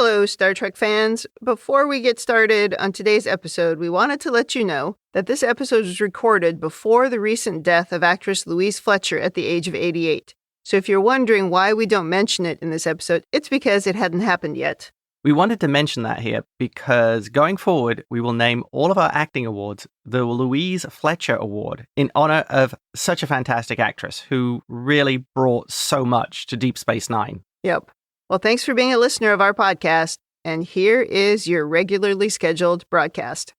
Hello, Star Trek fans. Before we get started on today's episode, we wanted to let you know that this episode was recorded before the recent death of actress Louise Fletcher at the age of 88. So if you're wondering why we don't mention it in this episode, it's because it hadn't happened yet. We wanted to mention that here because going forward, we will name all of our acting awards the Louise Fletcher Award in honor of such a fantastic actress who really brought so much to Deep Space Nine. Yep. Well, thanks for being a listener of our podcast, and here is your regularly scheduled broadcast.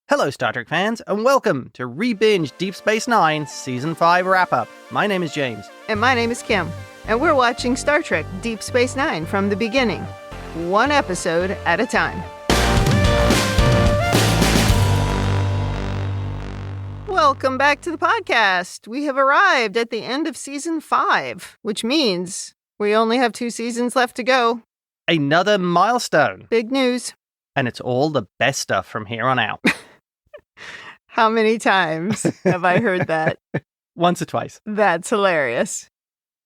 Hello, Star Trek fans, and welcome to Rebinge Deep Space Nine Season 5 Wrap-Up. My name is James. And my name is Kim, and we're watching Star Trek Deep Space Nine from the beginning, one episode at a time. Welcome back to the podcast. We have arrived at the end of Season 5, which means we only have 2 seasons left to go. Another milestone. Big news. And it's all the best stuff from here on out. How many times have I heard that? Once or twice. That's hilarious.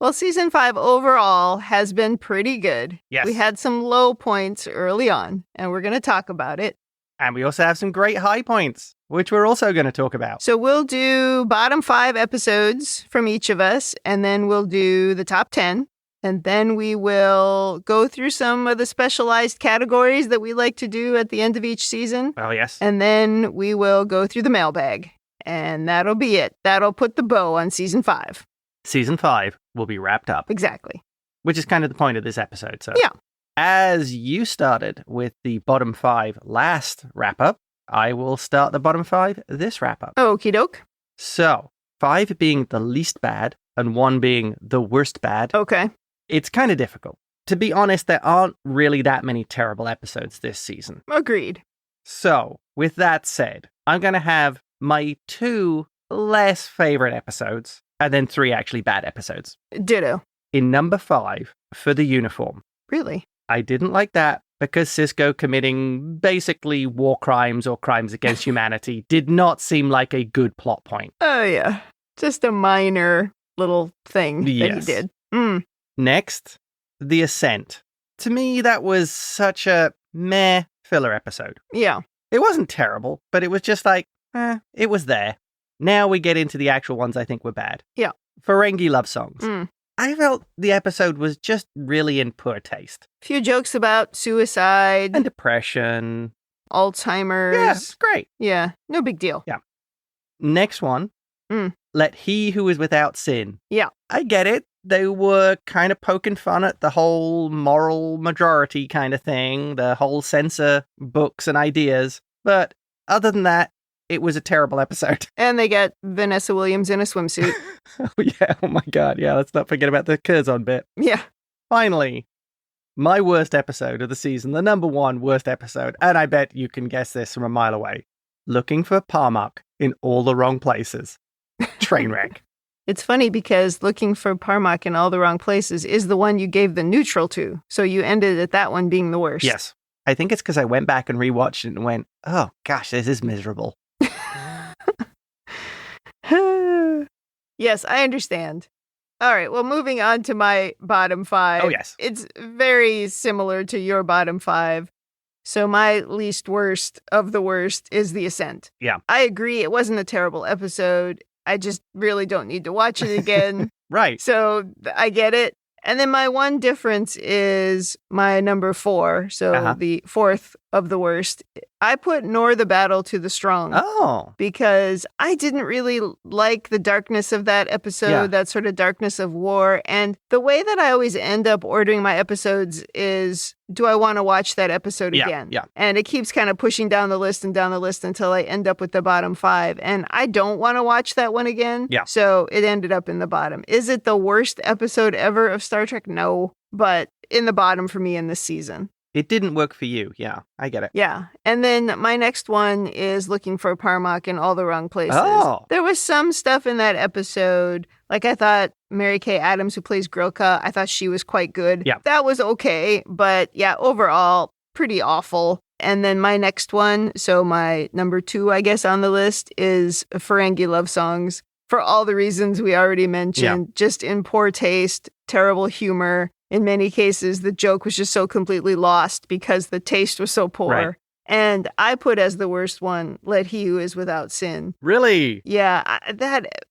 Well, Season 5 overall has been pretty good. Yes. We had some low points early on, and we're going to talk about it. And we also have some great high points, which we're also going to talk about. So we'll do bottom 5 episodes from each of us, and then we'll do the top 10. And then we will go through some of the specialized categories that we like to do at the end of each season. Oh, yes. And then we will go through the mailbag. And that'll be it. That'll put the bow on Season 5. Season 5 will be wrapped up. Exactly. Which is kind of the point of this episode. So, yeah. As you started with the bottom 5 last wrap-up, I will start the bottom 5 this wrap-up. Okie doke. So, 5 being the least bad and 1 being the worst bad. Okay. It's kind of difficult. To be honest, there aren't really that many terrible episodes this season. Agreed. So, with that said, I'm going to have my 2 less favorite episodes and then 3 actually bad episodes. Ditto. In number 5, for the uniform. Really? I didn't like that because Sisko committing basically war crimes or crimes against humanity did not seem like a good plot point. Oh, yeah. Just a minor little thing that he did. Next, The Ascent. To me, that was such a meh filler episode. Yeah. It wasn't terrible, but it was just like, it was there. Now we get into the actual ones I think were bad. Yeah. Ferengi love songs. I felt the episode was just really in poor taste. Few jokes about suicide. And depression. Alzheimer's. Yeah, it's great. Yeah, no big deal. Yeah. Next one, Let He Who Is Without Sin. Yeah. I get it. They were kind of poking fun at the whole moral majority kind of thing, the whole censor books and ideas. But other than that, it was a terrible episode. And they get Vanessa Williams in a swimsuit. Oh, yeah. Oh, my God. Yeah, let's not forget about the Curzon bit. Yeah. Finally, my worst episode of the season, the number 1 worst episode, and I bet you can guess this from a mile away. Looking for Parmak in all the wrong places. Trainwreck. It's funny because Looking for Parmak in all the wrong places is the one you gave the neutral to. So you ended at that one being the worst. Yes. I think it's because I went back and rewatched it and went, oh, gosh, this is miserable. Yes, I understand. All right, well, moving on to my bottom 5. Oh, yes. It's very similar to your bottom 5. So my least worst of the worst is The Ascent. Yeah. I agree, it wasn't a terrible episode. I just really don't need to watch it again. Right. So I get it. And then my one difference is my number 4. So the 4th of the worst. I put Nor the Battle to the Strong. Oh. Because I didn't really like the darkness of that episode, that sort of darkness of war. And the way that I always end up ordering my episodes is, do I want to watch that episode again? Yeah. And it keeps kind of pushing down the list until I end up with the bottom 5. And I don't want to watch that one again. Yeah. So it ended up in the bottom. Is it the worst episode ever of Star Trek? No. But in the bottom for me in this season. It didn't work for you. Yeah, I get it. Yeah. And then my next one is Looking for Parmak in all the wrong places. Oh. There was some stuff in that episode. Like I thought Mary Kay Adams, who plays Grilka, I thought she was quite good. Yeah. That was okay. But yeah, overall, pretty awful. And then my next one, so my number 2, I guess, on the list is Ferengi Love Songs. For all the reasons we already mentioned, just in poor taste, terrible humor. in many cases, the joke was just so completely lost because the taste was so poor. Right. And I put as the worst one, let he who is without sin. Really? Yeah,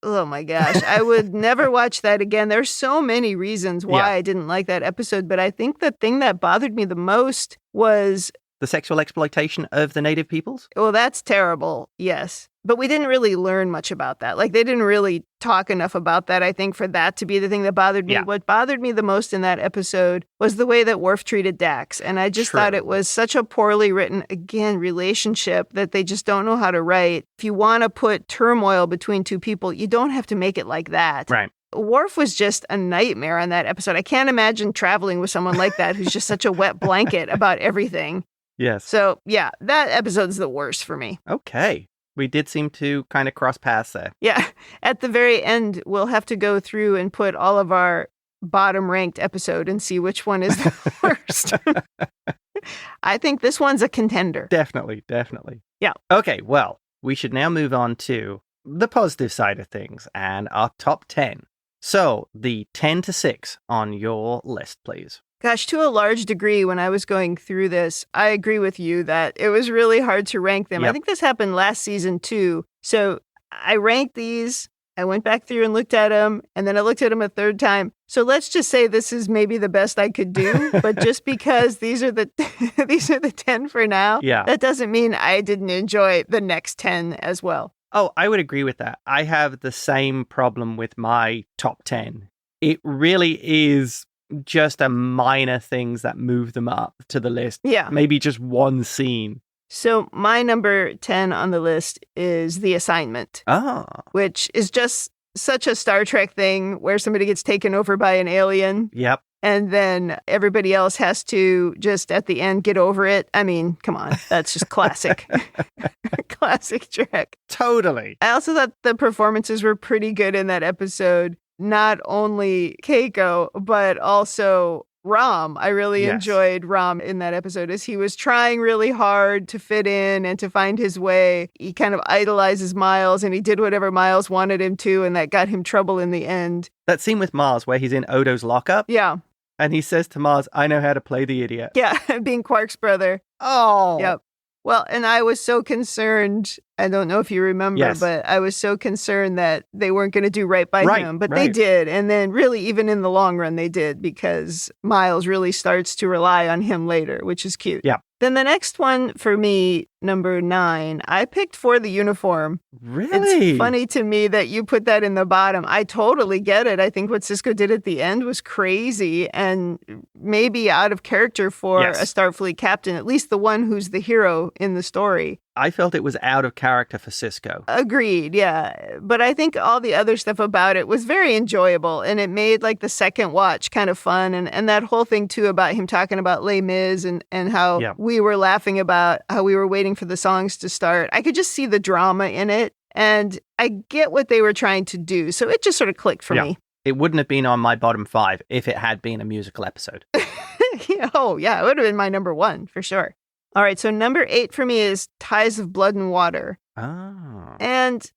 oh my gosh. I would never watch that again. There's so many reasons why I didn't like that episode, but I think the thing that bothered me the most was the sexual exploitation of the native peoples? Well, that's terrible, yes. But we didn't really learn much about that. Like, they didn't really talk enough about that, I think, for that to be the thing that bothered me. Yeah. What bothered me the most in that episode was the way that Worf treated Dax. And I just thought it was such a poorly written, again, relationship that they just don't know how to write. If you want to put turmoil between two people, you don't have to make it like that. Right. Worf was just a nightmare on that episode. I can't imagine traveling with someone like that who's just such a wet blanket about everything. Yes. So, yeah, that episode's the worst for me. Okay. We did seem to kind of cross paths there. Yeah. At the very end, we'll have to go through and put all of our bottom ranked episode and see which one is the worst. I think this one's a contender. Definitely. Yeah. Okay, well, we should now move on to the positive side of things and our top 10. So, the 10 to 6 on your list, please. Gosh, to a large degree, when I was going through this, I agree with you that it was really hard to rank them. Yep. I think this happened last season too. So I ranked these, I went back through and looked at them, and then I looked at them a third time. So let's just say this is maybe the best I could do, but just because these are the 10 for now, that doesn't mean I didn't enjoy the next 10 as well. Oh, I would agree with that. I have the same problem with my top 10. It really is just a minor things that move them up to the list. Yeah. Maybe just one scene. So my number 10 on the list is The Assignment, which is just such a Star Trek thing where somebody gets taken over by an alien. Yep. And then everybody else has to just at the end get over it. I mean, come on. That's just classic. Classic Trek. Totally. I also thought the performances were pretty good in that episode. Not only Keiko, but also Rom. I really enjoyed Rom in that episode as he was trying really hard to fit in and to find his way. He kind of idolizes Miles and he did whatever Miles wanted him to, and that got him trouble in the end. That scene with Mars where he's in Odo's lockup. Yeah. And he says to Mars, I know how to play the idiot. Yeah, being Quark's brother. Oh. Yep. Well, and I was so concerned, I don't know if you remember, but I was so concerned that they weren't going to do right by him, but they did. And then really, even in the long run, they did because Miles really starts to rely on him later, which is cute. Yeah. Then the next one for me, number 9, I picked For the Uniform. Really? It's funny to me that you put that in the bottom. I totally get it. I think what Sisko did at the end was crazy and maybe out of character for a Starfleet captain, at least the one who's the hero in the story. I felt it was out of character for Sisko. Agreed, yeah. But I think all the other stuff about it was very enjoyable, and it made like the second watch kind of fun. And that whole thing too about him talking about Les Mis and how we were laughing about how we were waiting for the songs to start. I could just see the drama in it, and I get what they were trying to do. So it just sort of clicked for me. It wouldn't have been on my bottom 5 if it had been a musical episode. Oh, yeah, it would have been my number 1 for sure. All right, so number 8 for me is Ties of Blood and Water. Oh. And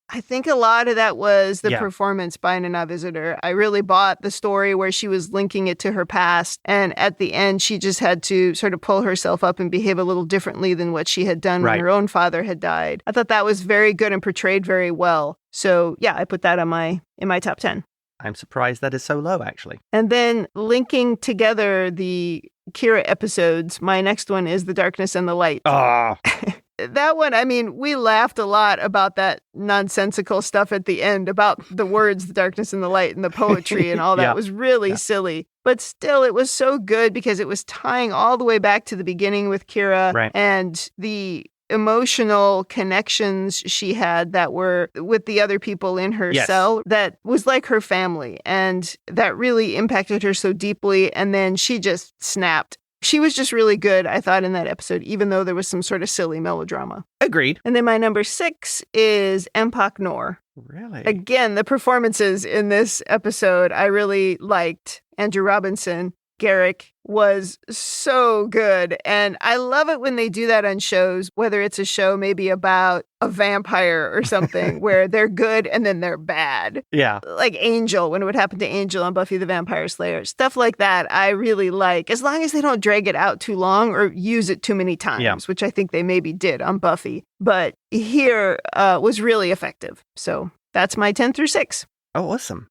I think a lot of that was the performance by Nana Visitor. I really bought the story where she was linking it to her past. And at the end, she just had to sort of pull herself up and behave a little differently than what she had done when her own father had died. I thought that was very good and portrayed very well. So yeah, I put that on in my top 10. I'm surprised that is so low, actually. And then linking together the Kira episodes, my next one is The Darkness and the Light. That one, I mean, we laughed a lot about that nonsensical stuff at the end about the words, the darkness and the light and the poetry and all that was really silly. But still, it was so good because it was tying all the way back to the beginning with Kira and the emotional connections she had that were with the other people in her cell that was like her family. And that really impacted her so deeply. And then she just snapped. She was just really good, I thought, in that episode, even though there was some sort of silly melodrama. Agreed. And then my number 6 is Empok Nor. Really? Again, the performances in this episode, I really liked Andrew Robinson. Garrick was so good. And I love it when they do that on shows, whether it's a show maybe about a vampire or something where they're good and then they're bad. Yeah. Like Angel, when it would happen to Angel on Buffy the Vampire Slayer. Stuff like that I really like, as long as they don't drag it out too long or use it too many times, which I think they maybe did on Buffy. But here was really effective. So that's my 10 through 6. Oh, awesome.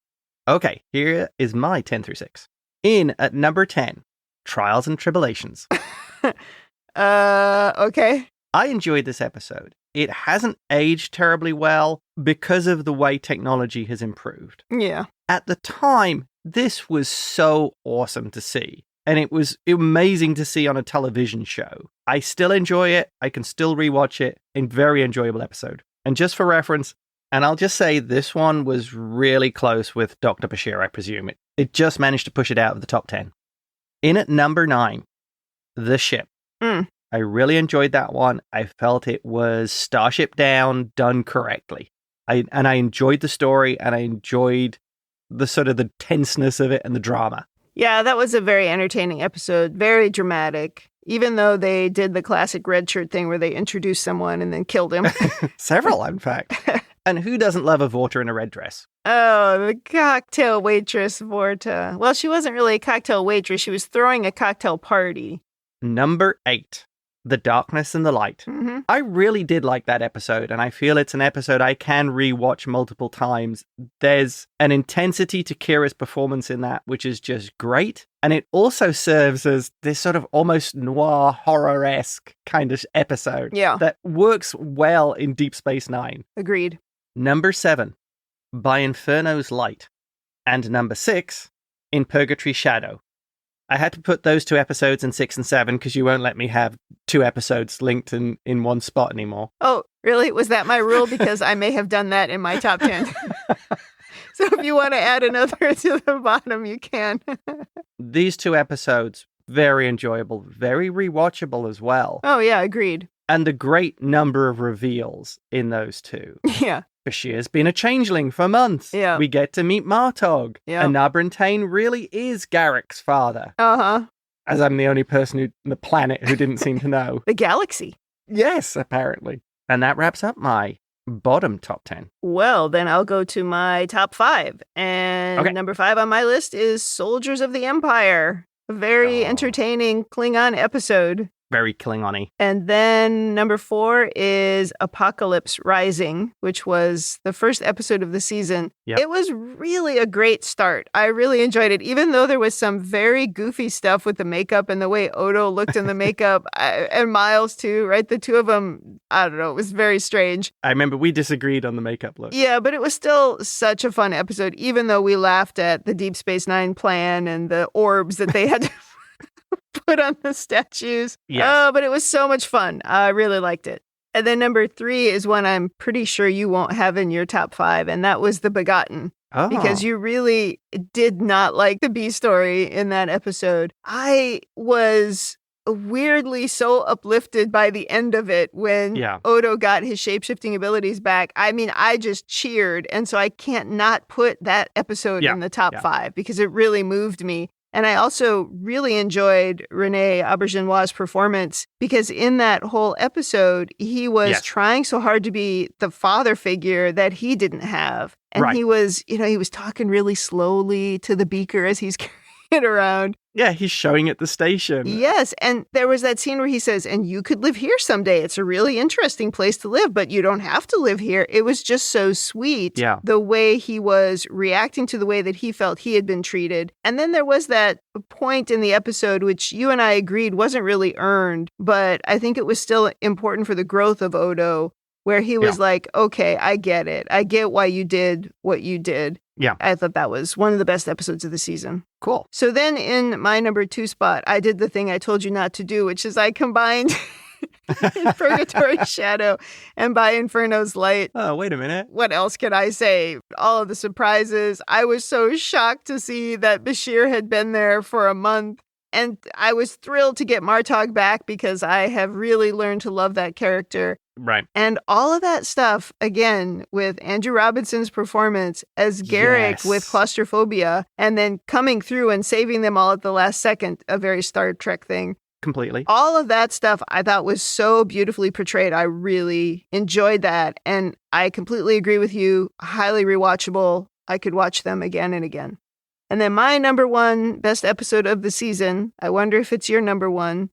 Okay, here is my 10 through 6. In at number 10, Trials and Tribulations. Okay. I enjoyed this episode. It hasn't aged terribly well because of the way technology has improved. Yeah. At the time, this was so awesome to see. And it was amazing to see on a television show. I still enjoy it. I can still rewatch it. A very enjoyable episode. And just for reference, and I'll just say this one was really close with Dr. Bashir, I presume. It just managed to push it out of the top 10. In at number 9, The Ship. I really enjoyed that one. I felt it was Starship Down done correctly. I enjoyed the story, and I enjoyed the sort of the tenseness of it and the drama. Yeah, that was a very entertaining episode, very dramatic. Even though they did the classic red shirt thing where they introduced someone and then killed him. Several, in fact. And who doesn't love a Vorta in a red dress? Oh, the cocktail waitress, Vorta. Well, she wasn't really a cocktail waitress. She was throwing a cocktail party. Number 8, The Darkness and the Light. Mm-hmm. I really did like that episode, and I feel it's an episode I can rewatch multiple times. There's an intensity to Kira's performance in that, which is just great. And it also serves as this sort of almost noir, horror-esque kind of episode that works well in Deep Space Nine. Agreed. Number 7, By Inferno's Light. And number 6, In Purgatory's Shadow. I had to put those 2 episodes in 6 and 7 because you won't let me have 2 episodes linked in one spot anymore. Oh, really? Was that my rule? Because I may have done that in my top 10. So if you want to add another to the bottom, you can. These 2 episodes, very enjoyable, very rewatchable as well. Oh, yeah, agreed. And the great number of reveals in those 2. Yeah. Bashir's been a changeling for months. Yeah. We get to meet Martog. Yeah. And Nabrantane really is Garrick's father. Uh-huh. As I'm the only person on the planet who didn't seem to know. The galaxy. Yes, apparently. And that wraps up my bottom top 10. Well, then I'll go to my top 5. And number 5 on my list is Soldiers of the Empire. A very entertaining Klingon episode. Very Klingon-y. And then number 4 is Apocalypse Rising, which was the first episode of the season. Yep. It was really a great start. I really enjoyed it, even though there was some very goofy stuff with the makeup and the way Odo looked in the makeup, and Miles too, right? The 2 of them, I don't know, it was very strange. I remember we disagreed on the makeup look. Yeah, but it was still such a fun episode, even though we laughed at the Deep Space Nine plan and the orbs that they had to put on the statues. Yes. Oh, but it was so much fun. I really liked it. And then number 3 is one I'm pretty sure you won't have in your top 5, and that was The Begotten. Oh. Because you really did not like the B story in that episode. I was weirdly so uplifted by the end of it when Odo got his shape-shifting abilities back. I mean, I just cheered, and so I can't not put that episode in the top 5 because it really moved me. And I also really enjoyed Renee Auberginois' performance because in that whole episode, he was trying so hard to be the father figure that he didn't have. And he was, he was talking really slowly to the beaker as he's carrying it around. Yeah, he's showing at the station. Yes, and there was that scene where he says, and you could live here someday. It's a really interesting place to live, but you don't have to live here. It was just so sweet, the way he was reacting to the way that he felt he had been treated. And then there was that point in the episode, which you and I agreed wasn't really earned, but I think it was still important for the growth of Odo, where he was like, okay, I get it. I get why you did what you did. Yeah. I thought that was one of the best episodes of the season. Cool. So then in my number 2 spot, I did the thing I told you not to do, which is I combined Purgatory's Shadow and By Inferno's Light. Oh, wait a minute. What else can I say? All of the surprises. I was so shocked to see that Bashir had been there for a month. And I was thrilled to get Martog back because I have really learned to love that character. Right. And all of that stuff, again, with Andrew Robinson's performance as Garrick with claustrophobia, and then coming through and saving them all at the last second, a very Star Trek thing. Completely. All of that stuff I thought was so beautifully portrayed. I really enjoyed that. And I completely agree with you. Highly rewatchable. I could watch them again and again. And then my number one best episode of the season, I wonder if it's your number one,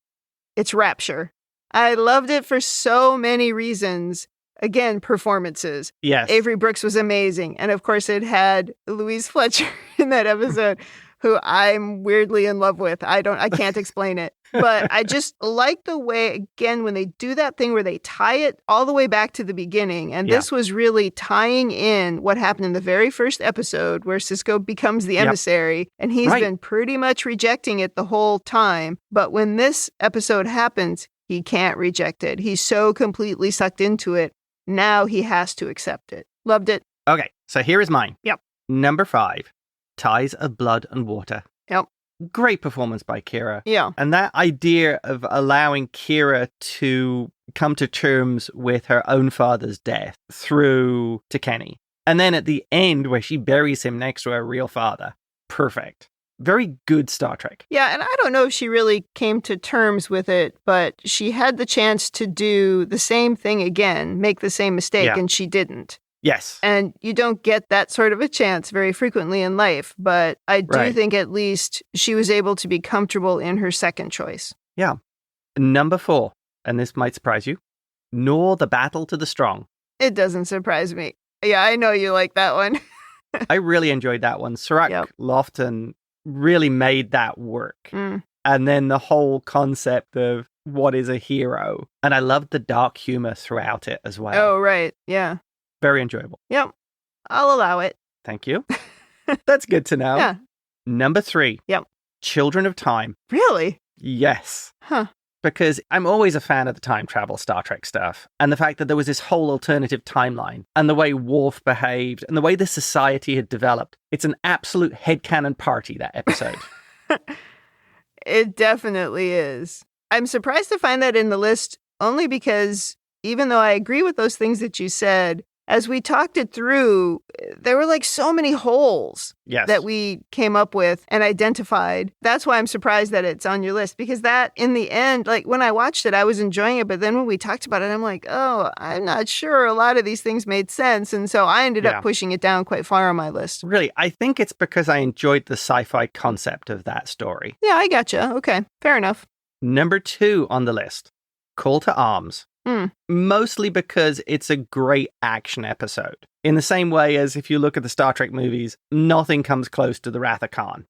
it's Rapture. I loved it for so many reasons. Again, performances. Yes. Avery Brooks was amazing. And of course, it had Louise Fletcher in that episode, who I'm weirdly in love with. I can't explain it. But I just like the way, again, when they do that thing where they tie it all the way back to the beginning. And this was really tying in what happened in the very first episode where Sisko becomes the emissary. And he's been pretty much rejecting it the whole time. But when this episode happens, he can't reject it. He's so completely sucked into it. Now he has to accept it. Loved it. Okay, so here is mine. Yep. Number 5, Ties of Blood and Water. Yep. Great performance by Kira. Yeah. And that idea of allowing Kira to come to terms with her own father's death through to Kenny. And then at the end where she buries him next to her real father. Perfect. Very good Star Trek. Yeah, and I don't know if she really came to terms with it, but she had the chance to do the same thing again, make the same mistake, and she didn't. Yes. And you don't get that sort of a chance very frequently in life, but I do think at least she was able to be comfortable in her second choice. Yeah. Number 4, and this might surprise you, Nor the Battle to the Strong. It doesn't surprise me. Yeah, I know you like that one. I really enjoyed that one. Sirach Lofton really made that work. And then the whole concept of what is a hero. And I loved the dark humor throughout it as well. Oh, right. Yeah. Very enjoyable. Yep. I'll allow it. Thank you. That's good to know. Yeah. Number 3. Yep. Children of Time. Really? Yes. Huh. Because I'm always a fan of the time travel Star Trek stuff. And the fact that there was this whole alternative timeline and the way Worf behaved and the way the society had developed. It's an absolute headcanon party, that episode. It definitely is. I'm surprised to find that in the list only because even though I agree with those things that you said, as we talked it through, there were like so many holes that we came up with and identified. That's why I'm surprised that it's on your list, because that in the end, like when I watched it, I was enjoying it. But then when we talked about it, I'm like, oh, I'm not sure a lot of these things made sense. And so I ended up pushing it down quite far on my list. Really, I think it's because I enjoyed the sci-fi concept of that story. Yeah, I gotcha. Okay, fair enough. Number 2 on the list, Call to Arms. Mostly because it's a great action episode. In the same way as if you look at the Star Trek movies, nothing comes close to the Wrath of Khan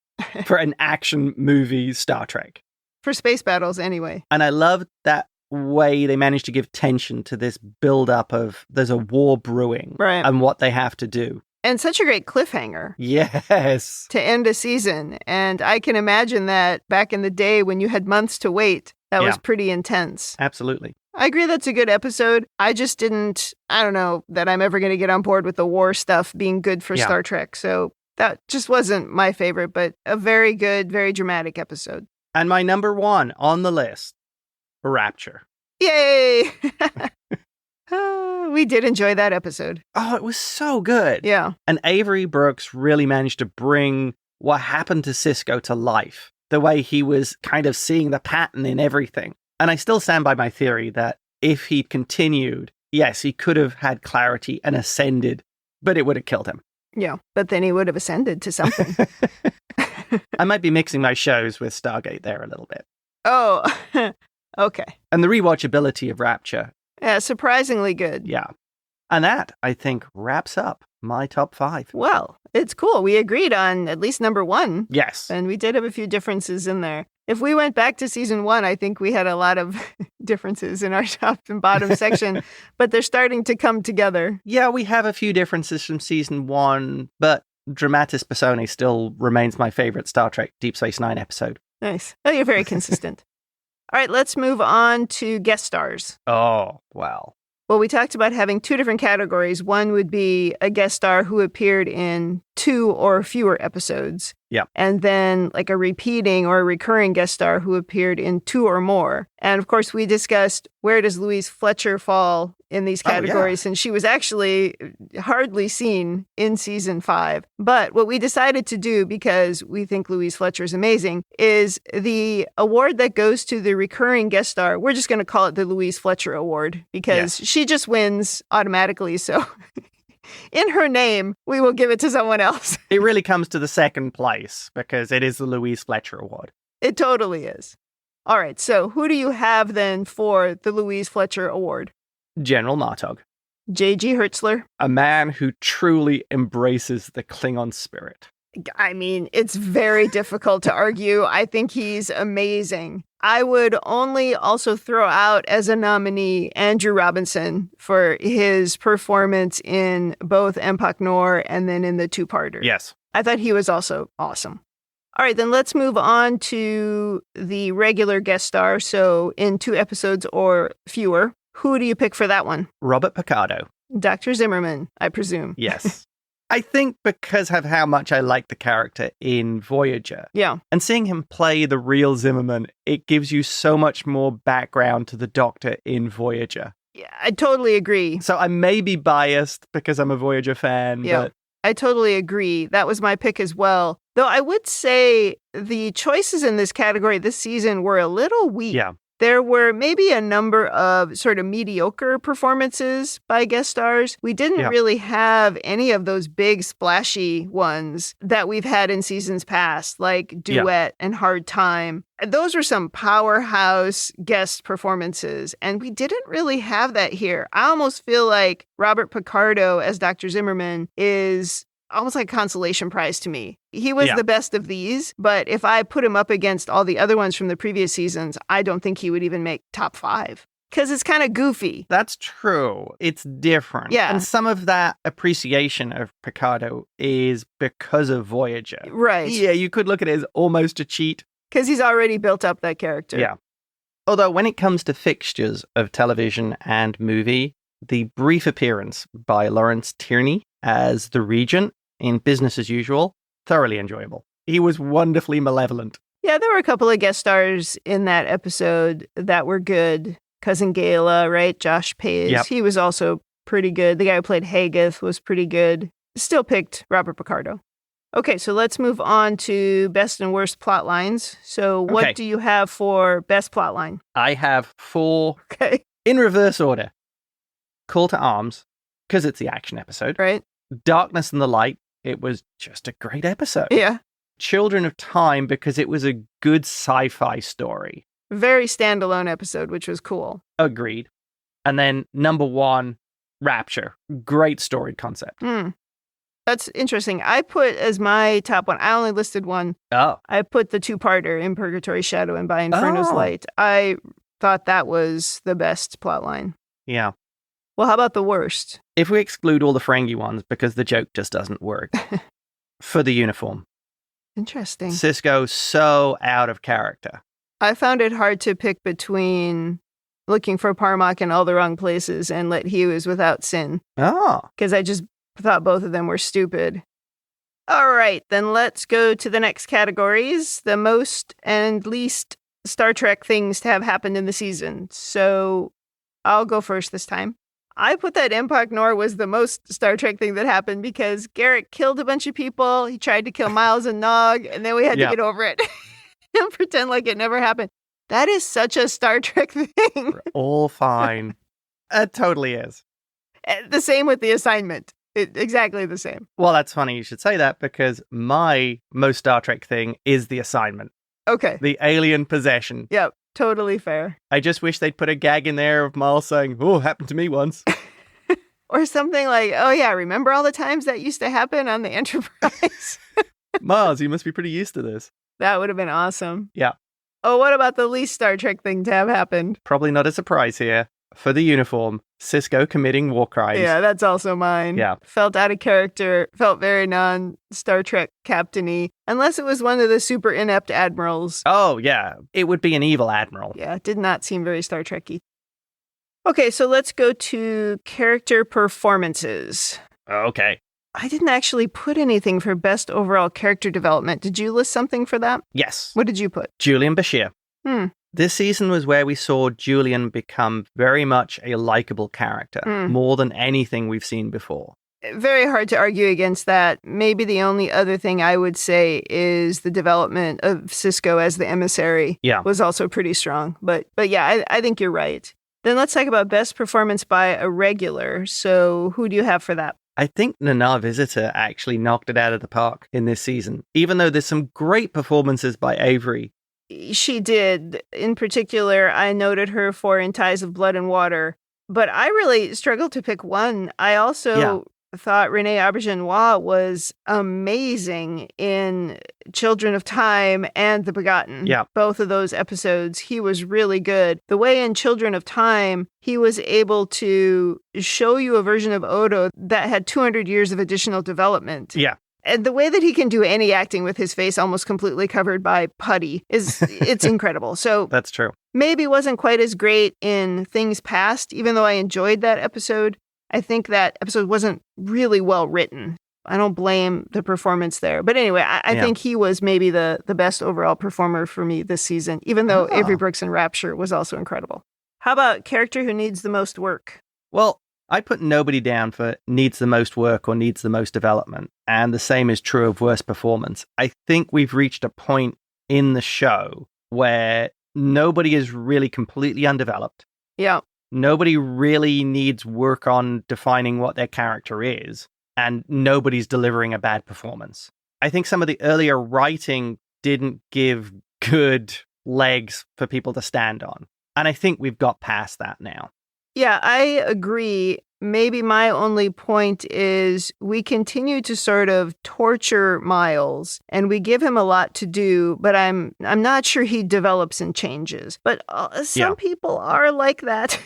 for an action movie Star Trek. For space battles, anyway. And I love that way they managed to give tension to this build-up of there's a war brewing and what they have to do. And such a great cliffhanger. Yes. To end a season. And I can imagine that back in the day when you had months to wait, that was pretty intense. Absolutely. I agree that's a good episode. I just I don't know that I'm ever going to get on board with the war stuff being good for Star Trek. So that just wasn't my favorite, but a very good, very dramatic episode. And my number 1 on the list, Rapture. Yay! We did enjoy that episode. Oh, it was so good. Yeah. And Avery Brooks really managed to bring what happened to Sisko to life. The way he was kind of seeing the pattern in everything. And I still stand by my theory that if he'd continued, yes, he could have had clarity and ascended, but it would have killed him. Yeah, but then he would have ascended to something. I might be mixing my shows with Stargate there a little bit. Oh, okay. And the rewatchability of Rapture. Yeah, surprisingly good. Yeah. And that, I think, wraps up my top 5. Well, it's cool. We agreed on at least number 1. Yes. And we did have a few differences in there. If we went back to season 1, I think we had a lot of differences in our top and bottom section, but they're starting to come together. Yeah, we have a few differences from season 1, but Dramatis Personae still remains my favorite Star Trek Deep Space Nine episode. Nice. Oh, you're very consistent. All right, let's move on to guest stars. Oh, wow. Well, we talked about having 2 different categories. One would be a guest star who appeared in 2 or fewer episodes. Yeah. And then like a repeating or a recurring guest star who appeared in 2 or more. And of course, we discussed where does Louise Fletcher fall in these categories since she was actually hardly seen in season 5. But what we decided to do, because we think Louise Fletcher is amazing, is the award that goes to the recurring guest star. We're just going to call it the Louise Fletcher Award because she just wins automatically. So in her name, we will give it to someone else. It really comes to the second place because it is the Louise Fletcher Award. It totally is. All right, so who do you have then for the Louise Fletcher Award? General Martog. J.G. Hertzler. A man who truly embraces the Klingon spirit. I mean, it's very difficult to argue. I think he's amazing. I would only also throw out as a nominee Andrew Robinson for his performance in both Empok Nor and then in the two-parter. Yes. I thought he was also awesome. All right, then let's move on to the regular guest star. So in 2 episodes or fewer, who do you pick for that one? Robert Picardo. Dr. Zimmerman, I presume. Yes. I think because of how much I like the character in Voyager. Yeah. And seeing him play the real Zimmerman, it gives you so much more background to the Doctor in Voyager. Yeah, I totally agree. So I may be biased because I'm a Voyager fan, but I totally agree. That was my pick as well. Though I would say the choices in this category this season were a little weak. Yeah. There were maybe a number of sort of mediocre performances by guest stars. We didn't really have any of those big splashy ones that we've had in seasons past, like Duet and Hard Time. Those were some powerhouse guest performances, and we didn't really have that here. I almost feel like Robert Picardo as Dr. Zimmerman is almost like a consolation prize to me. He was the best of these, but if I put him up against all the other ones from the previous seasons, I don't think he would even make top 5. Because it's kind of goofy. That's true. It's different. Yeah. And some of that appreciation of Picardo is because of Voyager. Right. Yeah, you could look at it as almost a cheat. Because he's already built up that character. Yeah. Although when it comes to fixtures of television and movie, the brief appearance by Lawrence Tierney as the Regent in Business as Usual, thoroughly enjoyable. He was wonderfully malevolent. Yeah, there were a couple of guest stars in that episode that were good. Cousin Gala, right? Josh Page. Yep. He was also pretty good. The guy who played Haggith was pretty good. Still picked Robert Picardo. Okay, so let's move on to best and worst plot lines. So what do you have for best plot line? I have 4 Okay. in reverse order. Call to Arms, because it's the action episode. Right. Darkness and the Light. It was just a great episode. Yeah. Children of Time, because it was a good sci-fi story. Very standalone episode, which was cool. Agreed. And then number 1, Rapture. Great story concept. That's interesting. I put as my top one, I only listed one. Oh. I put the 2-parter, In Purgatory's Shadow and By Inferno's Light. I thought that was the best plot line. Yeah. Well, how about the worst? If we exclude all the Ferengi ones, because the joke just doesn't work. For the uniform. Interesting. Sisko, so out of character. I found it hard to pick between Looking for Parmak in All the Wrong Places and Let He Who Is Without Sin. Oh. Because I just thought both of them were stupid. All right, then let's go to the next categories. The most and least Star Trek things to have happened in the season. So I'll go first this time. I put that Empok Nor was the most Star Trek thing that happened because Garrett killed a bunch of people. He tried to kill Miles and Nog, and then we had to get over it and pretend like it never happened. That is such a Star Trek thing. We're all fine. It totally is. The same with The Assignment. Exactly the same. Well, that's funny you should say that because my most Star Trek thing is The Assignment. Okay. The alien possession. Yep. Totally fair. I just wish they'd put a gag in there of Miles saying, "Oh, happened to me once." Or something like, "Oh yeah, remember all the times that used to happen on the Enterprise?" Miles, you must be pretty used to this. That would have been awesome. Yeah. Oh, what about the least Star Trek thing to have happened? Probably not a surprise here. For the uniform, Sisko committing war crimes. Yeah, that's also mine. Yeah. Felt out of character, felt very non-Star Trek captain-y, unless it was one of the super inept admirals. Oh, yeah. It would be an evil admiral. Yeah, it did not seem very Star Trek-y. Okay, so let's go to character performances. Okay. I didn't actually put anything for best overall character development. Did you list something for that? Yes. What did you put? Julian Bashir. This season was where we saw Julian become very much a likable character, more than anything we've seen before. Very hard to argue against that. Maybe the only other thing I would say is the development of Cisco as the emissary was also pretty strong. But yeah, I think you're right. Then let's talk about best performance by a regular. So who do you have for that? I think Nana Visitor actually knocked it out of the park in this season, even though there's some great performances by Avery. She did. In particular, I noted her for In Ties of Blood and Water, but I really struggled to pick one. I also thought Renee Auberjonois was amazing in Children of Time and The Begotten. Yeah. Both of those episodes, he was really good. The way in Children of Time, he was able to show you a version of Odo that had 200 years of additional development. Yeah. And the way that he can do any acting with his face almost completely covered by putty it's incredible. So that's true. Maybe wasn't quite as great in Things Past, even though I enjoyed that episode. I think that episode wasn't really well written. I don't blame the performance there. But anyway, I think he was maybe the best overall performer for me this season, even though Avery Brooks in Rapture was also incredible. How about character who needs the most work? Well, I put nobody down for needs the most work or needs the most development. And the same is true of worst performance. I think we've reached a point in the show where nobody is really completely undeveloped. Yeah. Nobody really needs work on defining what their character is, and nobody's delivering a bad performance. I think some of the earlier writing didn't give good legs for people to stand on. And I think we've got past that now. Yeah, I agree. Maybe my only point is we continue to sort of torture Miles and we give him a lot to do, but I'm not sure he develops and changes. But some people are like that.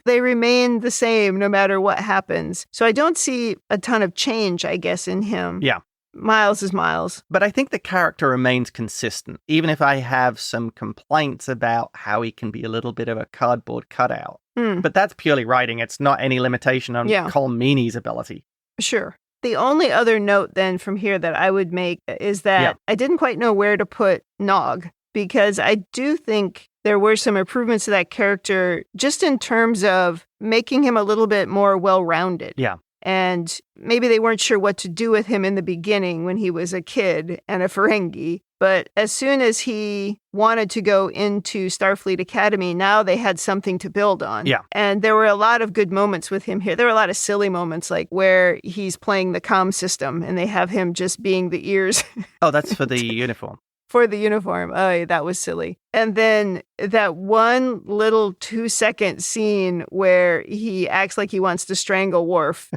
They remain the same no matter what happens. So I don't see a ton of change, I guess, in him. Yeah. Miles is Miles. But I think the character remains consistent, even if I have some complaints about how he can be a little bit of a cardboard cutout. But that's purely writing. It's not any limitation on Colm Meaney's ability. Sure. The only other note then from here that I would make is that I didn't quite know where to put Nog, because I do think there were some improvements to that character just in terms of making him a little bit more well-rounded. Yeah. And maybe they weren't sure what to do with him in the beginning when he was a kid and a Ferengi. But as soon as he wanted to go into Starfleet Academy, now they had something to build on. Yeah. And there were a lot of good moments with him here. There were a lot of silly moments, like where he's playing the comm system and they have him just being the ears. Oh, that's for the uniform. For the uniform. Oh, that was silly. And then that one little 2-second scene where he acts like he wants to strangle Worf.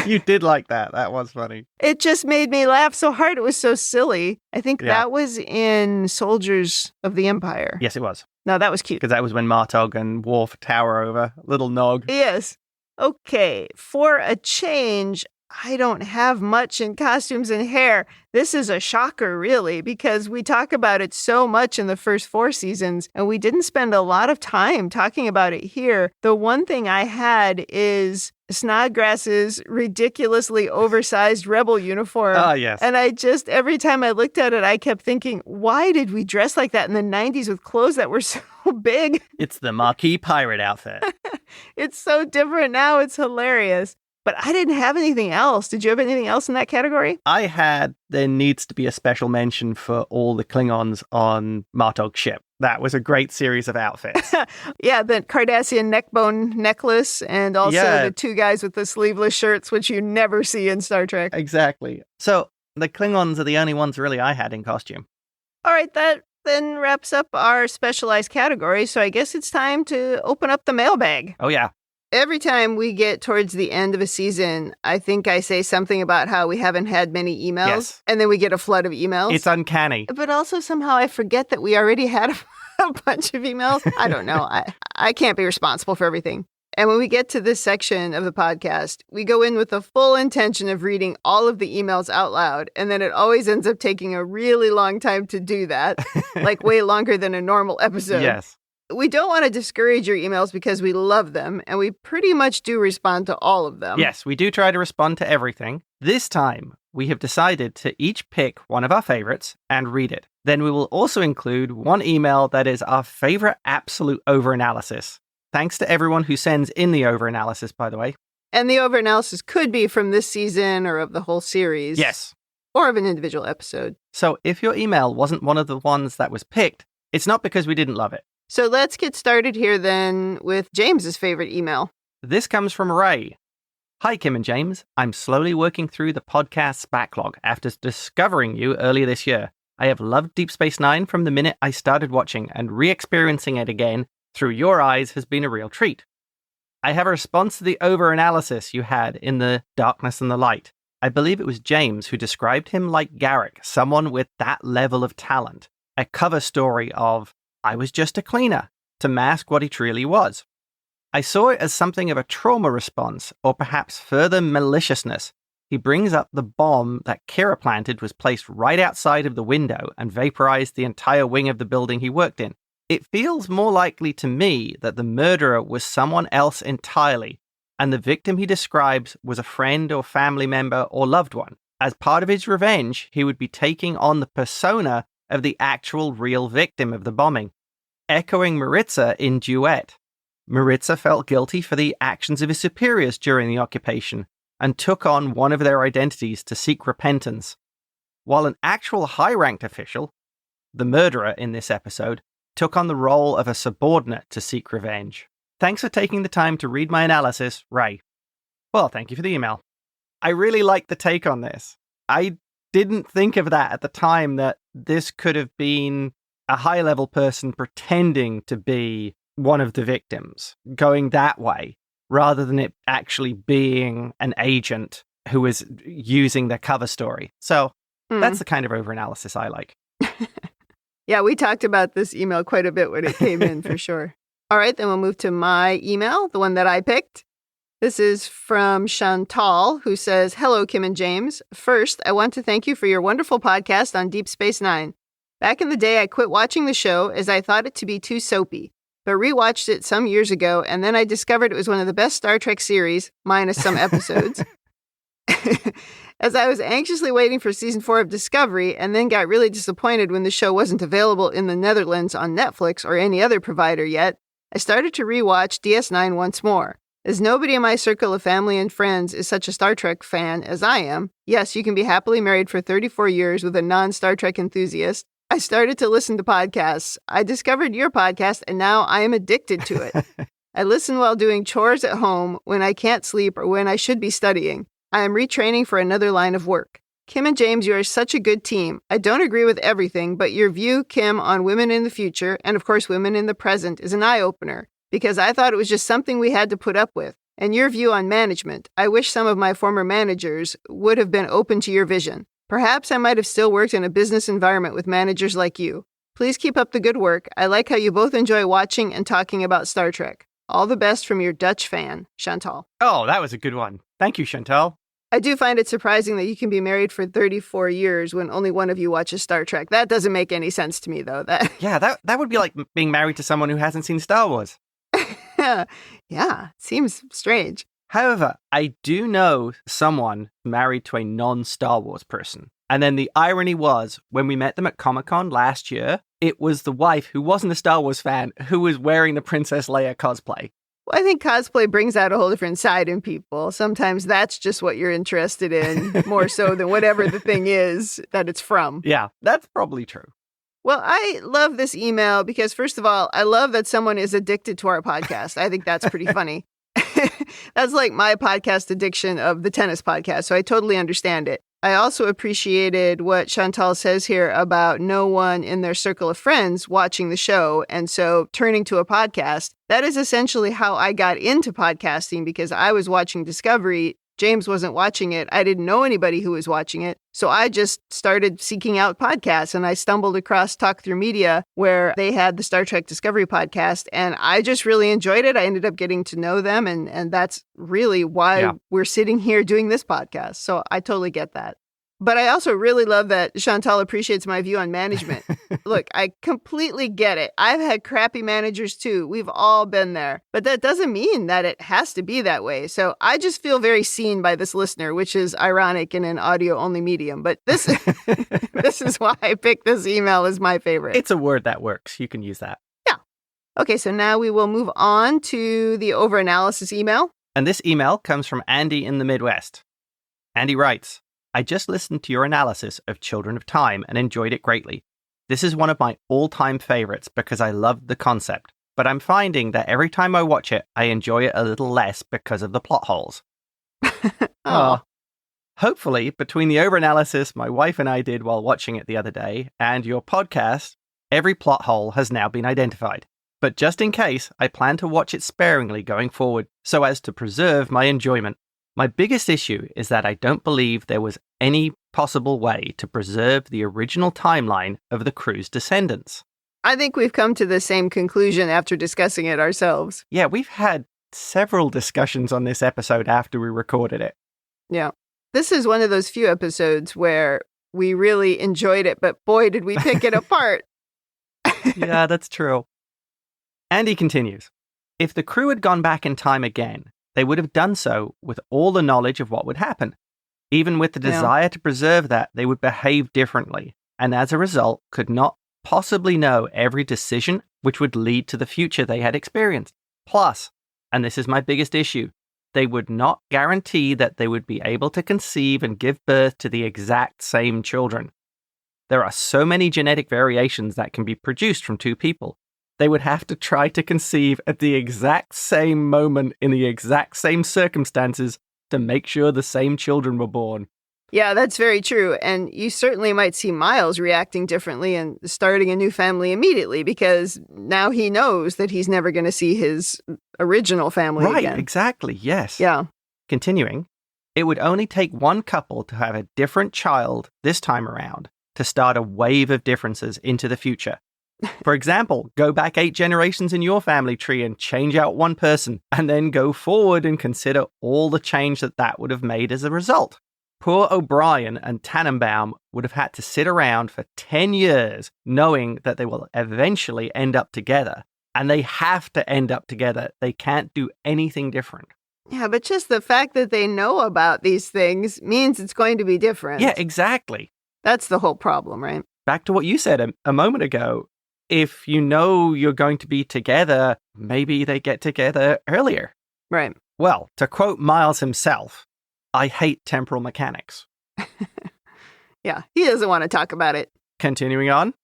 You did like that. That was funny. It just made me laugh so hard. It was so silly. I think that was in Soldiers of the Empire. Yes, it was. No, that was cute. Because that was when Martog and Worf tower over little Nog. Yes. Okay. For a change, I don't have much in costumes and hair. This is a shocker, really, because we talk about it so much in the first 4 seasons, and we didn't spend a lot of time talking about it here. The one thing I had is Snodgrass's ridiculously oversized rebel uniform. Oh, yes. And every time I looked at it, I kept thinking, why did we dress like that in the 90s with clothes that were so big? It's the Marquis pirate outfit. It's so different now. It's hilarious. But I didn't have anything else. Did you have anything else in that category? I had, there needs to be a special mention for all the Klingons on Martog's ship. That was a great series of outfits. Yeah, the Cardassian neckbone necklace and also the 2 guys with the sleeveless shirts, which you never see in Star Trek. Exactly. So the Klingons are the only ones really I had in costume. All right, that then wraps up our specialized category. So I guess it's time to open up the mailbag. Oh, yeah. Every time we get towards the end of a season, I think I say something about how we haven't had many emails, and then we get a flood of emails. It's uncanny. But also somehow I forget that we already had a bunch of emails. I don't know. I can't be responsible for everything. And when we get to this section of the podcast, we go in with the full intention of reading all of the emails out loud. And then it always ends up taking a really long time to do that, like way longer than a normal episode. Yes. We don't want to discourage your emails because we love them, and we pretty much do respond to all of them. Yes, we do try to respond to everything. This time, we have decided to each pick one of our favorites and read it. Then we will also include one email that is our favorite absolute overanalysis. Thanks to everyone who sends in the overanalysis, by the way. And the overanalysis could be from this season or of the whole series. Yes. Or of an individual episode. So if your email wasn't one of the ones that was picked, it's not because we didn't love it. So let's get started here then with James's favorite email. This comes from Ray. Hi, Kim and James. I'm slowly working through the podcast's backlog after discovering you earlier this year. I have loved Deep Space Nine from the minute I started watching, and re-experiencing it again through your eyes has been a real treat. I have a response to the over-analysis you had in The Darkness and the Light. I believe it was James who described him like Garrick, someone with that level of talent. A cover story of, I was just a cleaner, to mask what he truly was. I saw it as something of a trauma response, or perhaps further maliciousness. He brings up the bomb that Kira planted was placed right outside of the window and vaporized the entire wing of the building he worked in. It feels more likely to me that the murderer was someone else entirely, and the victim he describes was a friend or family member or loved one. As part of his revenge, he would be taking on the persona of the actual real victim of the bombing. Echoing Maritza in Duet, Maritza felt guilty for the actions of his superiors during the occupation and took on one of their identities to seek repentance, while an actual high-ranked official, the murderer in this episode, took on the role of a subordinate to seek revenge. Thanks for taking the time to read my analysis, Ray. Well, thank you for the email. I really like the take on this. I didn't think of that at the time, that this could have been a high-level person pretending to be one of the victims, going that way, rather than it actually being an agent who was using their cover story. So that's the kind of overanalysis I like. Yeah, we talked about this email quite a bit when it came in, for sure. All right, then we'll move to my email, the one that I picked. This is from Chantal, who says, Hello, Kim and James. First, I want to thank you for your wonderful podcast on Deep Space Nine. Back in the day, I quit watching the show as I thought it to be too soapy, but rewatched it some years ago, and then I discovered it was one of the best Star Trek series, minus some episodes. As I was anxiously waiting for season 4 of Discovery, and then got really disappointed when the show wasn't available in the Netherlands on Netflix or any other provider yet, I started to rewatch DS9 once more. As nobody in my circle of family and friends is such a Star Trek fan as I am, yes, you can be happily married for 34 years with a non-Star Trek enthusiast, I started to listen to podcasts. I discovered your podcast, and now I am addicted to it. I listen while doing chores at home, when I can't sleep, or when I should be studying. I am retraining for another line of work. Kim and James, you are such a good team. I don't agree with everything, but your view, Kim, on women in the future, and of course women in the present, is an eye-opener, because I thought it was just something we had to put up with. And your view on management, I wish some of my former managers would have been open to your vision. Perhaps I might have still worked in a business environment with managers like you. Please keep up the good work. I like how you both enjoy watching and talking about Star Trek. All the best from your Dutch fan, Chantal. Oh, that was a good one. Thank you, Chantal. I do find it surprising that you can be married for 34 years when only one of you watches Star Trek. That doesn't make any sense to me, though. Yeah, that would be like being married to someone who hasn't seen Star Wars. Yeah, seems strange. However, I do know someone married to a non-Star Wars person. And then the irony was, when we met them at Comic-Con last year, it was the wife who wasn't a Star Wars fan who was wearing the Princess Leia cosplay. Well, I think cosplay brings out a whole different side in people. Sometimes that's just what you're interested in, more so than whatever the thing is that it's from. Yeah, that's probably true. Well, I love this email because, first of all, I love that someone is addicted to our podcast. I think that's pretty funny. That's like my podcast addiction of the tennis podcast, so I totally understand it. I also appreciated what Chantal says here about no one in their circle of friends watching the show, and so turning to a podcast. That is essentially how I got into podcasting, because I was watching Discovery. James wasn't watching it. I didn't know anybody who was watching it. So I just started seeking out podcasts, and I stumbled across Talk Through Media, where they had the Star Trek Discovery podcast, and I just really enjoyed it. I ended up getting to know them, and that's really why we're sitting here doing this podcast. So I totally get that. But I also really love that Chantal appreciates my view on management. Look, I completely get it. I've had crappy managers too. We've all been there. But that doesn't mean that it has to be that way. So I just feel very seen by this listener, which is ironic in an audio-only medium. But this is why I picked this email as my favorite. It's a word that works. You can use that. Yeah. Okay, so now we will move on to the overanalysis email. And this email comes from Andy in the Midwest. Andy writes, I just listened to your analysis of Children of Time and enjoyed it greatly. This is one of my all-time favorites because I loved the concept, but I'm finding that every time I watch it, I enjoy it a little less because of the plot holes. Oh. Hopefully, between the overanalysis my wife and I did while watching it the other day and your podcast, every plot hole has now been identified. But just in case, I plan to watch it sparingly going forward so as to preserve my enjoyment. My biggest issue is that I don't believe there was any possible way to preserve the original timeline of the crew's descendants. I think we've come to the same conclusion after discussing it ourselves. Yeah, we've had several discussions on this episode after we recorded it. Yeah. This is one of those few episodes where we really enjoyed it, but boy, did we pick it apart. Yeah, that's true. Andy continues, if the crew had gone back in time again, they would have done so with all the knowledge of what would happen. Even with the desire to preserve that, they would behave differently, and as a result, could not possibly know every decision which would lead to the future they had experienced. Plus, and this is my biggest issue, they would not guarantee that they would be able to conceive and give birth to the exact same children. There are so many genetic variations that can be produced from two people. They would have to try to conceive at the exact same moment in the exact same circumstances to make sure the same children were born. Yeah, that's very true. And you certainly might see Miles reacting differently and starting a new family immediately because now he knows that he's never going to see his original family again. Right, exactly, yes. Yeah. Continuing, it would only take one couple to have a different child this time around to start a wave of differences into the future. For example, go back 8 generations in your family tree and change out one person, and then go forward and consider all the change that would have made as a result. Poor O'Brien and Tannenbaum would have had to sit around for 10 years knowing that they will eventually end up together. And they have to end up together. They can't do anything different. Yeah, but just the fact that they know about these things means it's going to be different. Yeah, exactly. That's the whole problem, right? Back to what you said a moment ago. If you know you're going to be together, maybe they get together earlier. Right. Well, to quote Miles himself, I hate temporal mechanics. Yeah, he doesn't want to talk about it. Continuing on,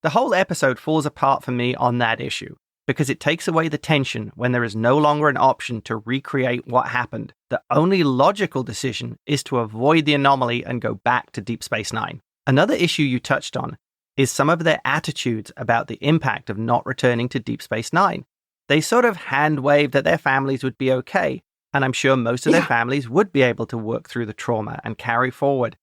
the whole episode falls apart for me on that issue because it takes away the tension when there is no longer an option to recreate what happened. The only logical decision is to avoid the anomaly and go back to Deep Space Nine. Another issue you touched on is some of their attitudes about the impact of not returning to Deep Space Nine. They sort of hand-waved that their families would be okay, and I'm sure most of their families would be able to work through the trauma and carry forward.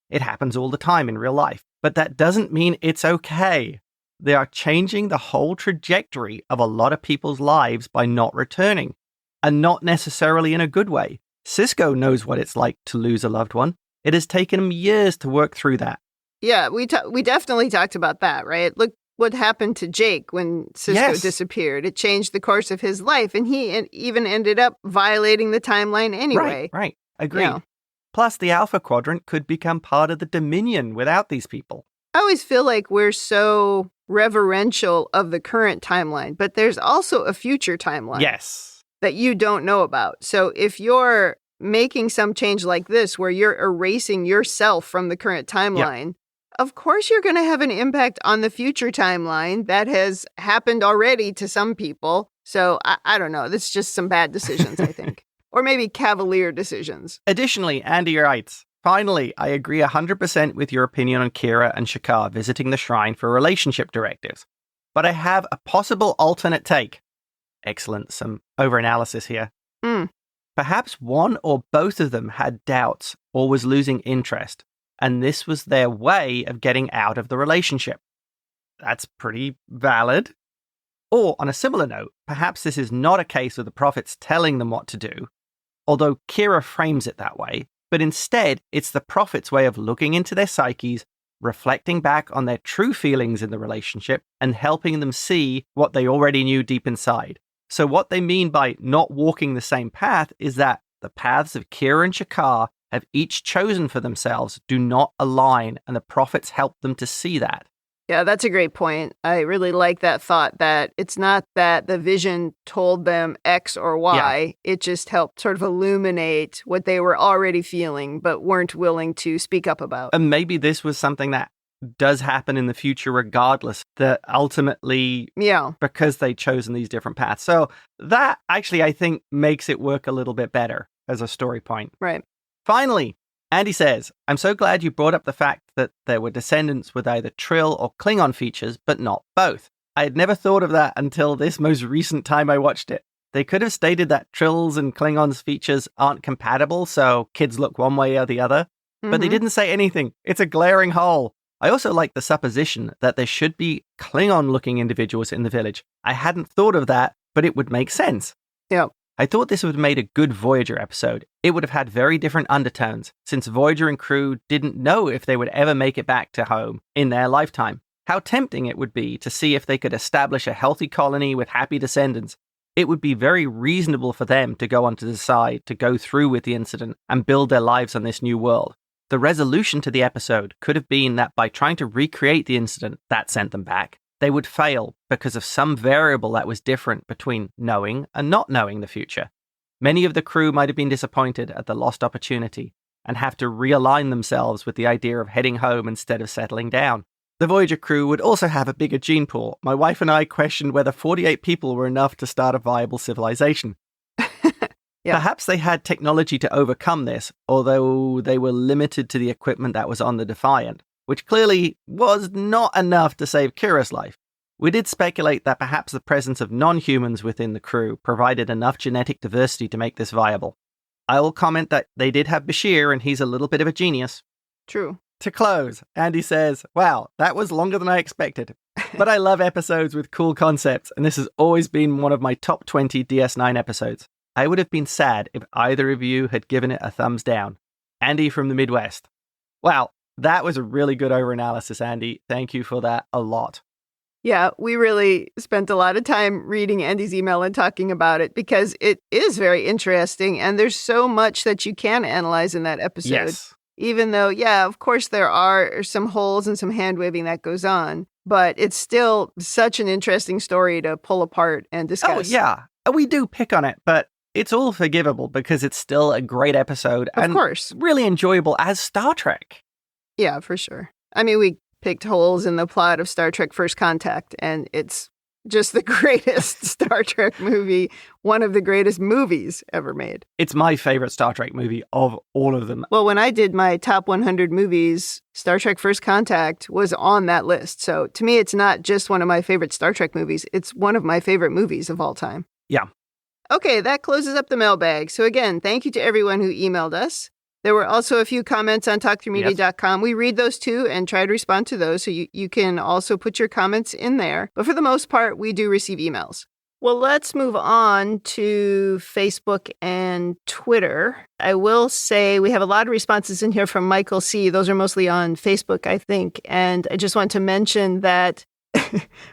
It happens all the time in real life, but that doesn't mean it's okay. They are changing the whole trajectory of a lot of people's lives by not returning, and not necessarily in a good way. Sisko knows what it's like to lose a loved one. It has taken him years to work through that. Yeah, we definitely talked about that, right? Look what happened to Jake when Sisko disappeared. It changed the course of his life, and he even ended up violating the timeline anyway. Right. Agreed. Yeah. Plus, the Alpha Quadrant could become part of the Dominion without these people. I always feel like we're so reverential of the current timeline, but there's also a future timeline. Yes. That you don't know about. So if you're making some change like this, where you're erasing yourself from the current timeline, of course you're going to have an impact on the future timeline that has happened already to some people. So I don't know. That's just some bad decisions, I think. Or maybe cavalier decisions. Additionally, Andy writes, finally, I agree 100% with your opinion on Kira and Shakar visiting the shrine for relationship directives. But I have a possible alternate take. Excellent. Some overanalysis here. Perhaps one or both of them had doubts or was losing interest, and this was their way of getting out of the relationship. That's pretty valid. Or, on a similar note, perhaps this is not a case of the prophets telling them what to do, although Kira frames it that way, but instead it's the Prophet's way of looking into their psyches, reflecting back on their true feelings in the relationship, and helping them see what they already knew deep inside. So what they mean by not walking the same path is that the paths of Kira and Shakar have each chosen for themselves do not align, and the Prophets help them to see that. Yeah, that's a great point. I really like that thought that it's not that the vision told them X or Y. Yeah. It just helped sort of illuminate what they were already feeling but weren't willing to speak up about. And maybe this was something that does happen in the future regardless, that ultimately, because they'd chosen these different paths. So that actually, I think, makes it work a little bit better as a story point. Right. Finally, Andy says, I'm so glad you brought up the fact that there were descendants with either Trill or Klingon features, but not both. I had never thought of that until this most recent time I watched it. They could have stated that Trill's and Klingon's features aren't compatible, so kids look one way or the other. But they didn't say anything. It's a glaring hole. I also like the supposition that there should be Klingon-looking individuals in the village. I hadn't thought of that, but it would make sense. Yeah. I thought this would have made a good Voyager episode. It would have had very different undertones, since Voyager and crew didn't know if they would ever make it back to home in their lifetime. How tempting it would be to see if they could establish a healthy colony with happy descendants. It would be very reasonable for them to go on to decide to go through with the incident and build their lives on this new world. The resolution to the episode could have been that by trying to recreate the incident that sent them back, they would fail because of some variable that was different between knowing and not knowing the future. Many of the crew might have been disappointed at the lost opportunity and have to realign themselves with the idea of heading home instead of settling down. The Voyager crew would also have a bigger gene pool. My wife and I questioned whether 48 people were enough to start a viable civilization. Yeah. Perhaps they had technology to overcome this, although they were limited to the equipment that was on the Defiant, which clearly was not enough to save Kira's life. We did speculate that perhaps the presence of non-humans within the crew provided enough genetic diversity to make this viable. I will comment that they did have Bashir, and he's a little bit of a genius. True. To close, Andy says, wow, that was longer than I expected. But I love episodes with cool concepts, and this has always been one of my top 20 DS9 episodes. I would have been sad if either of you had given it a thumbs down. Andy from the Midwest. Wow, that was a really good overanalysis, Andy. Thank you for that a lot. Yeah, we really spent a lot of time reading Andy's email and talking about it because it is very interesting and there's so much that you can analyze in that episode. Yes. Even though, yeah, of course there are some holes and some hand-waving that goes on, but it's still such an interesting story to pull apart and discuss. Oh, yeah. We do pick on it, but it's all forgivable because it's still a great episode. Of course. Really enjoyable as Star Trek. Yeah, for sure. I mean, we picked holes in the plot of Star Trek First Contact, and it's just the greatest Star Trek movie, one of the greatest movies ever made. It's my favorite Star Trek movie of all of them. Well, when I did my top 100 movies, Star Trek First Contact was on that list. So to me, it's not just one of my favorite Star Trek movies. It's one of my favorite movies of all time. Yeah. Okay, that closes up the mailbag. So again, thank you to everyone who emailed us. There were also a few comments on talkthroughmedia.com. Yes. We read those too and try to respond to those. So you can also put your comments in there. But for the most part, we do receive emails. Well, let's move on to Facebook and Twitter. I will say we have a lot of responses in here from Michael C. Those are mostly on Facebook, I think. And I just want to mention that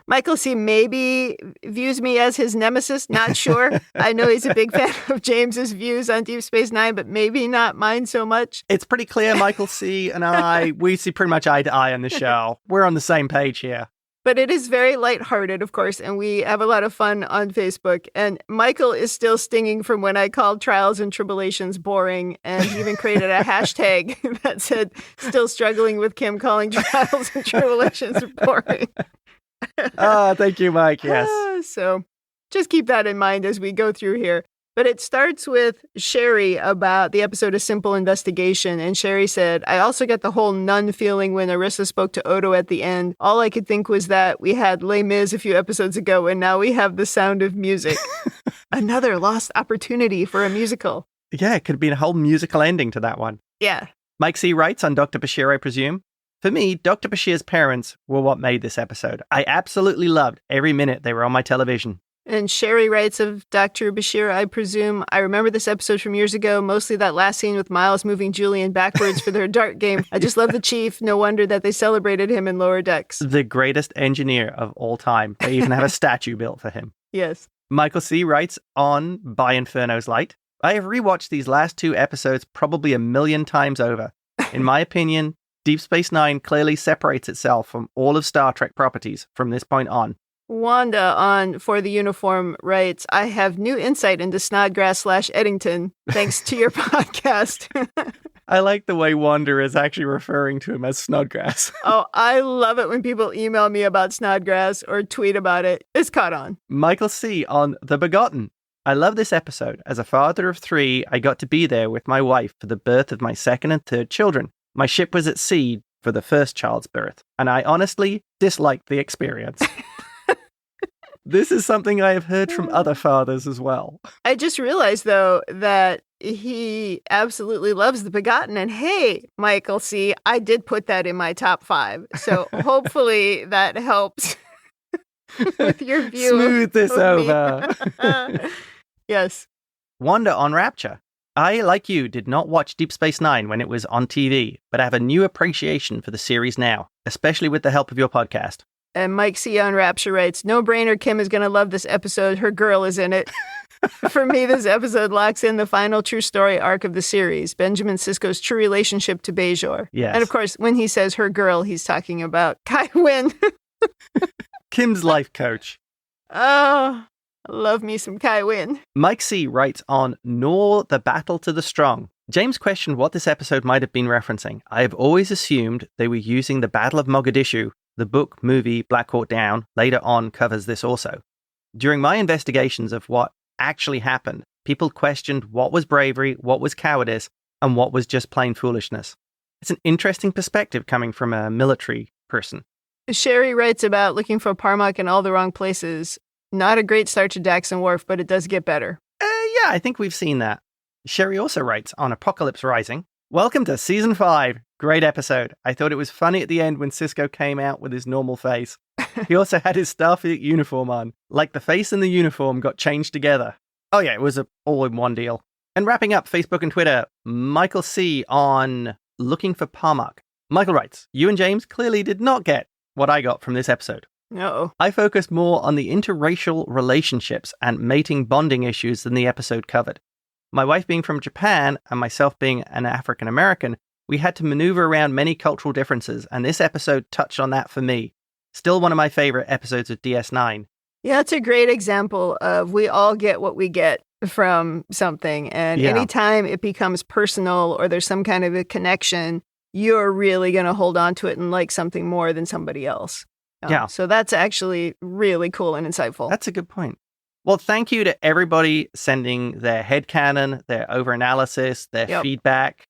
Michael C. maybe views me as his nemesis, not sure. I know he's a big fan of James's views on Deep Space Nine, but maybe not mine so much. It's pretty clear Michael C. and we see pretty much eye to eye on the show. We're on the same page here. But it is very lighthearted, of course, and we have a lot of fun on Facebook. And Michael is still stinging from when I called Trials and Tribulations boring, and he even created a hashtag that said, still struggling with Kim calling Trials and Tribulations boring. Thank you, Mike. Yes. So just keep that in mind as we go through here. But it starts with Sherry about the episode A Simple Investigation. And Sherry said, I also got the whole nun feeling when Arissa spoke to Odo at the end. All I could think was that we had Les Mis a few episodes ago, and now we have The Sound of Music. Another lost opportunity for a musical. Yeah, it could have been a whole musical ending to that one. Yeah. Mike C. writes on Dr. Bashir, I presume. For me, Dr. Bashir's parents were what made this episode. I absolutely loved every minute they were on my television. And Sherry writes of Dr. Bashir, I presume, I remember this episode from years ago, mostly that last scene with Miles moving Julian backwards for their dart game. I just love the chief. No wonder that they celebrated him in Lower Decks. The greatest engineer of all time. They even have a statue built for him. Yes. Michael C. writes on By Inferno's Light, I have rewatched these last 2 episodes probably 1,000,000 times over. In my opinion, Deep Space Nine clearly separates itself from all of Star Trek properties from this point on. Wanda on For the Uniform writes, I have new insight into Snodgrass/Eddington thanks to your podcast. I like the way Wanda is actually referring to him as Snodgrass. Oh, I love it when people email me about Snodgrass or tweet about it. It's caught on. Michael C. on The Begotten. I love this episode. As a father of 3, I got to be there with my wife for the birth of my second and third children. My ship was at sea for the first child's birth, and I honestly disliked the experience. This is something I have heard from other fathers as well. I just realized, though, that he absolutely loves The Begotten. And hey, Michael C., I did put that in my top 5. So hopefully that helps with your view. Smooth this over. Yes. Wanda on Rapture. I, like you, did not watch Deep Space Nine when it was on TV, but I have a new appreciation for the series now, especially with the help of your podcast. And Mike C. on Rapture writes, no brainer, Kim is going to love this episode. Her girl is in it. For me, this episode locks in the final true story arc of the series, Benjamin Sisko's true relationship to Bajor. Yes. And of course, when he says her girl, he's talking about Kai Wynn. Kim's life coach. Oh, I love me some Kai Wynn. Mike C. writes on Nor the Battle to the Strong. James questioned what this episode might have been referencing. I have always assumed they were using the Battle of Mogadishu. The book, movie, Black Hawk Down, later on covers this also. During my investigations of what actually happened, people questioned what was bravery, what was cowardice, and what was just plain foolishness. It's an interesting perspective coming from a military person. Sherry writes about looking for Parmak in all the wrong places. Not a great start to Dax and Worf, but it does get better. Yeah, I think we've seen that. Sherry also writes on Apocalypse Rising, welcome to Season 5. Great episode. I thought it was funny at the end when Sisko came out with his normal face. He also had his Starfleet uniform on. Like the face and the uniform got changed together. Oh yeah, it was all in one deal. And wrapping up Facebook and Twitter, Michael C. on Looking for Parmak. Michael writes, you and James clearly did not get what I got from this episode. Uh-oh. I focused more on the interracial relationships and mating bonding issues than the episode covered. My wife being from Japan and myself being an African American, we had to maneuver around many cultural differences, and this episode touched on that for me. Still one of my favorite episodes of DS9. Yeah, it's a great example of we all get what we get from something. And anytime it becomes personal or there's some kind of a connection, you're really going to hold on to it and like something more than somebody else. Yeah. So that's actually really cool and insightful. That's a good point. Well, thank you to everybody sending their headcanon, their overanalysis, their feedback.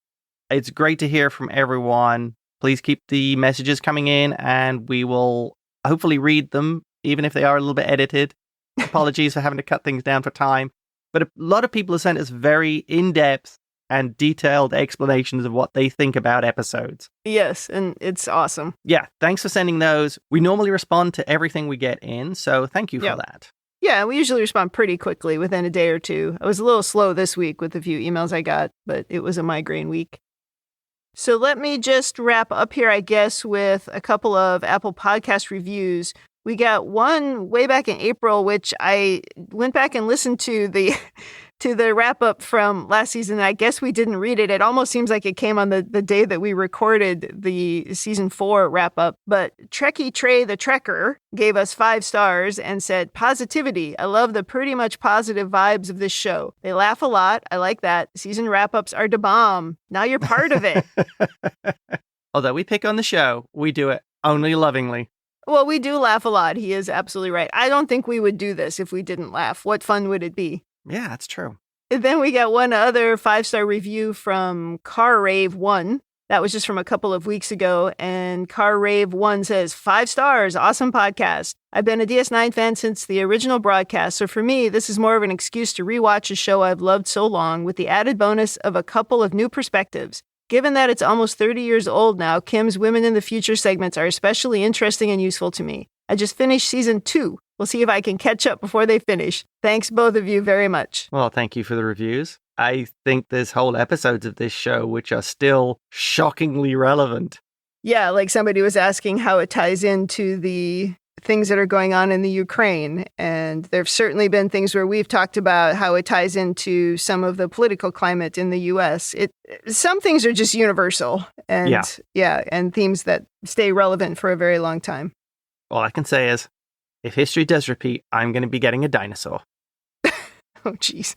It's great to hear from everyone. Please keep the messages coming in and we will hopefully read them, even if they are a little bit edited. Apologies for having to cut things down for time. But a lot of people have sent us very in-depth and detailed explanations of what they think about episodes. Yes, and it's awesome. Yeah, thanks for sending those. We normally respond to everything we get in, so thank you for that. Yeah, we usually respond pretty quickly within a day or two. I was a little slow this week with the few emails I got, but it was a migraine week. So let me just wrap up here, I guess, with a couple of Apple Podcast reviews. We got one way back in April, which I went back and listened to the wrap up from last season. I guess we didn't read it. It almost seems like it came on the day that we recorded the season 4 wrap up. But Trekkie Trey the Trekker gave us 5 stars and said, positivity. I love the pretty much positive vibes of this show. They laugh a lot. I like that. Season wrap ups are da bomb. Now you're part of it. Although we pick on the show, we do it only lovingly. Well, we do laugh a lot. He is absolutely right. I don't think we would do this if we didn't laugh. What fun would it be? Yeah, that's true. And then we got one other 5-star review from Car Rave 1. That was just from a couple of weeks ago. And Car Rave 1 says, 5 stars, awesome podcast. I've been a DS9 fan since the original broadcast. So for me, this is more of an excuse to rewatch a show I've loved so long with the added bonus of a couple of new perspectives. Given that it's almost 30 years old now, Kim's Women in the Future segments are especially interesting and useful to me. I just finished season 2. We'll see if I can catch up before they finish. Thanks, both of you, very much. Well, thank you for the reviews. I think there's whole episodes of this show which are still shockingly relevant. Yeah, like somebody was asking how it ties into the things that are going on in the Ukraine. And there have certainly been things where we've talked about how it ties into some of the political climate in the U.S. Some things are just universal and and themes that stay relevant for a very long time. All I can say is, if history does repeat, I'm going to be getting a dinosaur. Oh, jeez.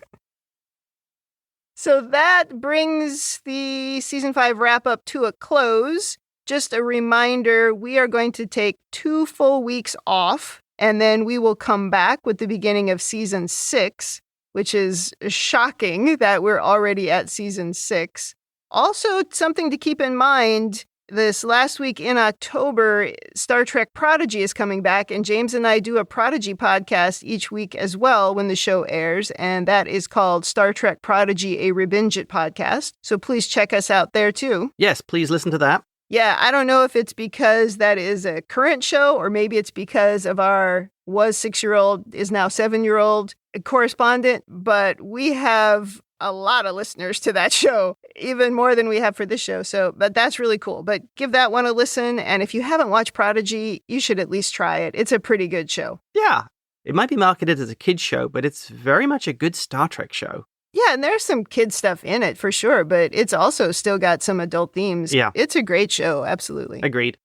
So that brings the season 5 wrap-up to a close. Just a reminder, we are going to take 2 full weeks off, and then we will come back with the beginning of season 6, which is shocking that we're already at season 6. Also, something to keep in mind, this last week in October, Star Trek Prodigy is coming back, and James and I do a Prodigy podcast each week as well when the show airs, and that is called Star Trek Prodigy, a ReBingeIT podcast. So please check us out there too. Yes, please listen to that. Yeah, I don't know if it's because that is a current show or maybe it's because of our was 6-year-old, is now 7-year-old correspondent, but we have a lot of listeners to that show, even more than we have for this show. But that's really cool. But give that one a listen. And if you haven't watched Prodigy, you should at least try it. It's a pretty good show. Yeah, it might be marketed as a kid's show, but it's very much a good Star Trek show. Yeah, and there's some kid stuff in it for sure, but it's also still got some adult themes. Yeah. It's a great show, absolutely. Agreed.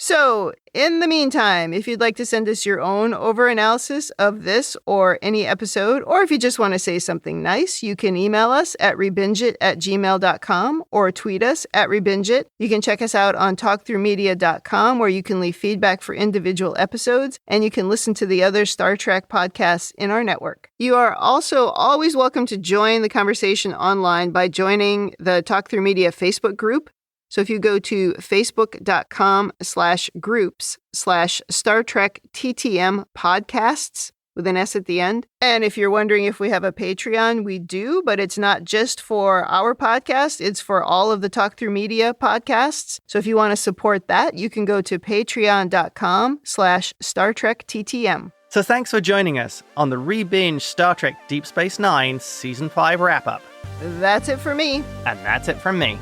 So, in the meantime, if you'd like to send us your own over-analysis of this or any episode, or if you just want to say something nice, you can email us at rebingeit@gmail.com or tweet us at rebingeit. You can check us out on talkthroughmedia.com, where you can leave feedback for individual episodes, and you can listen to the other Star Trek podcasts in our network. You are also always welcome to join the conversation online by joining the Talk Through Media Facebook group. So if you go to facebook.com/groups/Star Trek TTM podcasts with an S at the end. And if you're wondering if we have a Patreon, we do, but it's not just for our podcast. It's for all of the Talk Through Media podcasts. So if you want to support that, you can go to patreon.com/Star Trek TTM. So thanks for joining us on the Rebinge Star Trek Deep Space Nine Season 5 wrap-up. That's it for me. And that's it from me.